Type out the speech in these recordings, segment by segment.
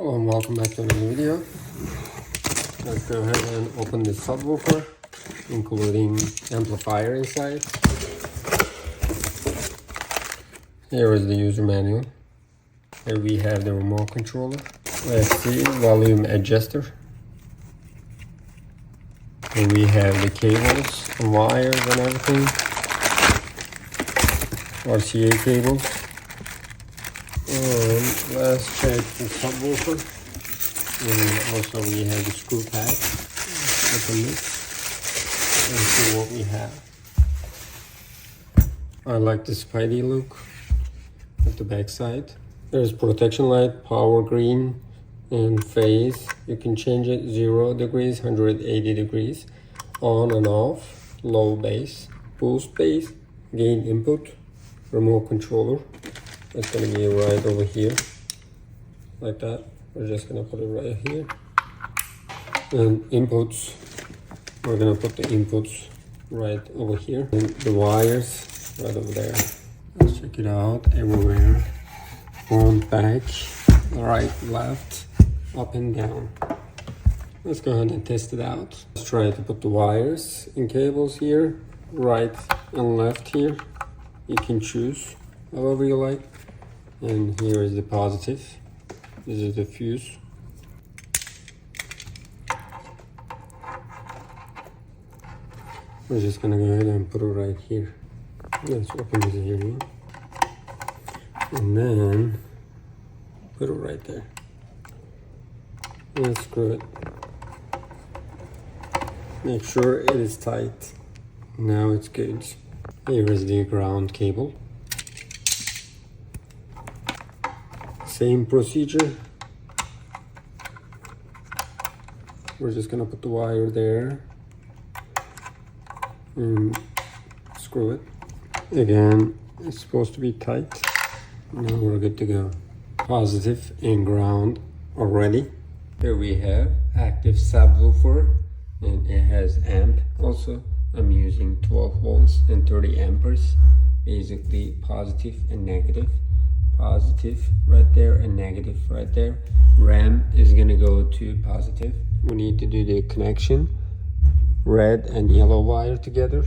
Hello and welcome back to another video. Let's go ahead and open the subwoofer, including amplifier inside. Here is the user manual. Here we have the remote controller. Let's see, volume adjuster. Here we have the cables and wires and everything. RCA cables. And let's check the subwoofer. And also we have the screw pad. Open it and see what we have. I like the Spidey look at the back side. There's protection light, power green, and phase. You can change it 0 degrees, 180 degrees, on and off, low bass, boost bass, gain input, remote controller. It's gonna be right over here, like that. We're just gonna put it right here. And inputs, we're gonna put the inputs right over here. And the wires right over there. Let's check it out everywhere. Front, back, right, left, up and down. Let's go ahead and test it out. Let's try to put the wires and cables here, right and left here. You can choose however you like. And here is the positive. This is the fuse. We're just gonna go ahead and put it right here. Let's open this here. And then put it right there. And screw it. Make sure it is tight. Now it's good. Here is the ground cable. Same procedure. We're just gonna put the wire there and screw it. Again, it's supposed to be tight. Now we're good to go. Positive and ground already. Here we have active subwoofer, and it has amp also. I'm using 12 volts and 30 amperes. Basically positive and negative. Positive right there and negative right there. RAM is gonna go to positive. We need to do the connection. Red and yellow wire together,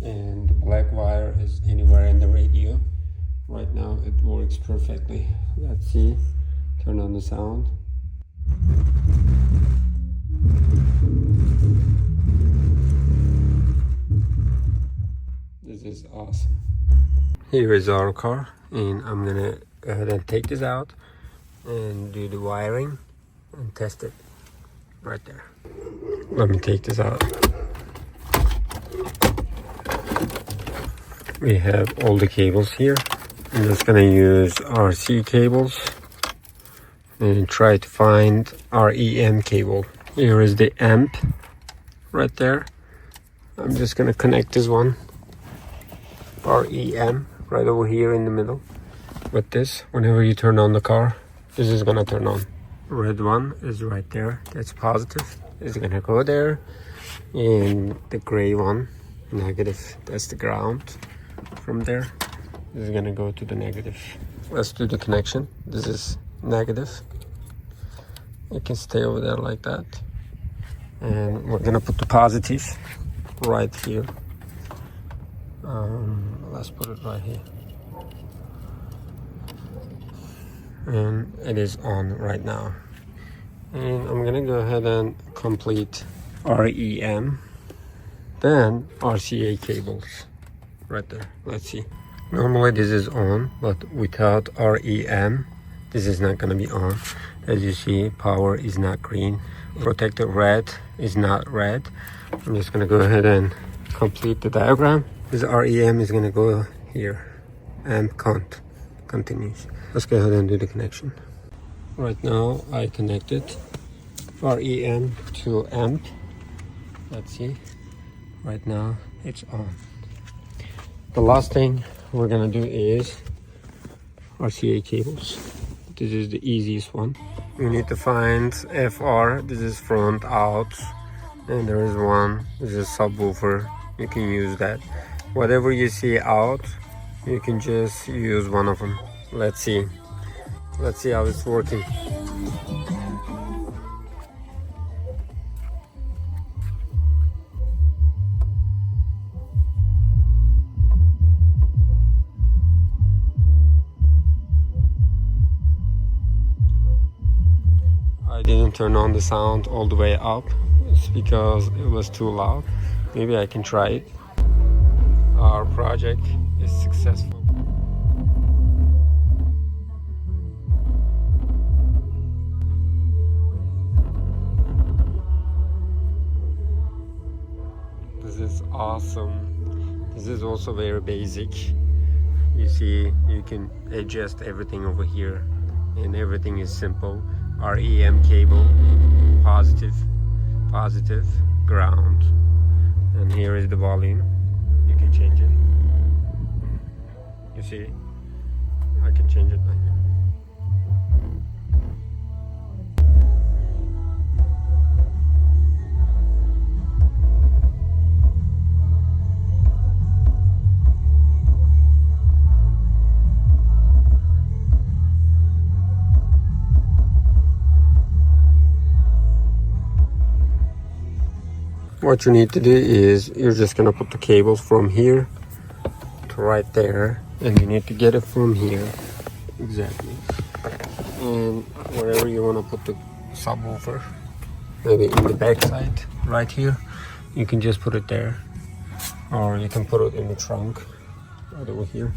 and the black wire is anywhere in the radio. Right now it works perfectly. Let's see. Turn on the sound. This is awesome. Here is our car, and I'm gonna go ahead and take this out and do the wiring and test it right there. Let me take this out. We have all the cables here. I'm just gonna use RC cables and try to find REM cable. Here is the amp right there. I'm just gonna connect this one. REM right over here in the middle. With this, whenever you turn on the car, this is gonna turn on. Red one is right there. That's positive. It's gonna go there. And the gray one, negative. That's the ground. From there, this is gonna go to the negative. Let's do the connection. This is negative. It can stay over there like that. And we're gonna put the positive right here. Let's put it right here. And it is on right now. And I'm gonna go ahead and complete REM. Then RCA cables right there. Let's see. Normally this is on, but without REM, this is not gonna be on. As you see, power is not green. Protector red is not red. I'm just gonna go ahead and complete the diagram. This REM is gonna go here. Amp count continues. Let's go ahead and do the connection. Right now I connected REM to amp. Let's see. Right now it's on. The last thing we're gonna do is RCA cables. This is the easiest one. You need to find FR. This is front out, and there is one. This is subwoofer. You can use that. Whatever you see out, you can just use one of them. Let's see how it's working. I didn't turn on the sound all the way up. It's because it was too loud. Maybe I can try it. Our project is successful. This is awesome. This is also very basic. You see, you can adjust everything over here, and everything is simple. REM cable, positive, ground, and here is the volume. You can change it. You see, I can change it like that. What you need to do is you're just gonna put the cables from here to right there, and you need to get it from here exactly, and wherever you want to put the subwoofer, maybe in the back side right here, you can just put it there, or you can put it in the trunk right over here.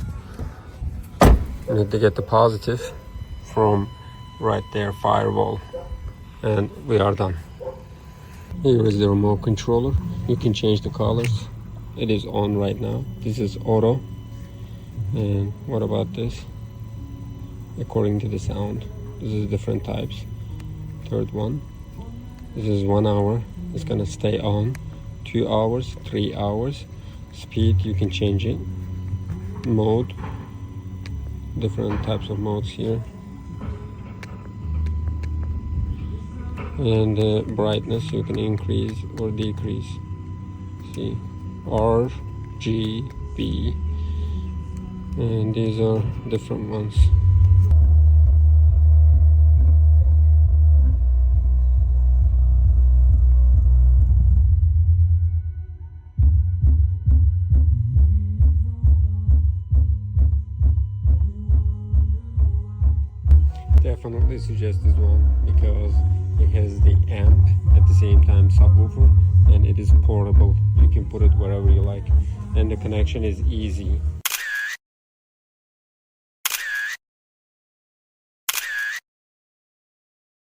You need to get the positive from right there, firewall, and we are done. Here is the remote controller. You can change the colors. It is on right now. This is auto. And what about this? According to the sound. This is different types. Third one. This is 1 hour. It's gonna stay on. 2 hours, 3 hours. Speed, you can change it. Mode. Different types of modes here. And the brightness you can increase or decrease. See, R, G, B, and these are different ones. Definitely suggest this one because it has the amp at the same time subwoofer, and it is portable. You can put it wherever you like, and the connection is easy.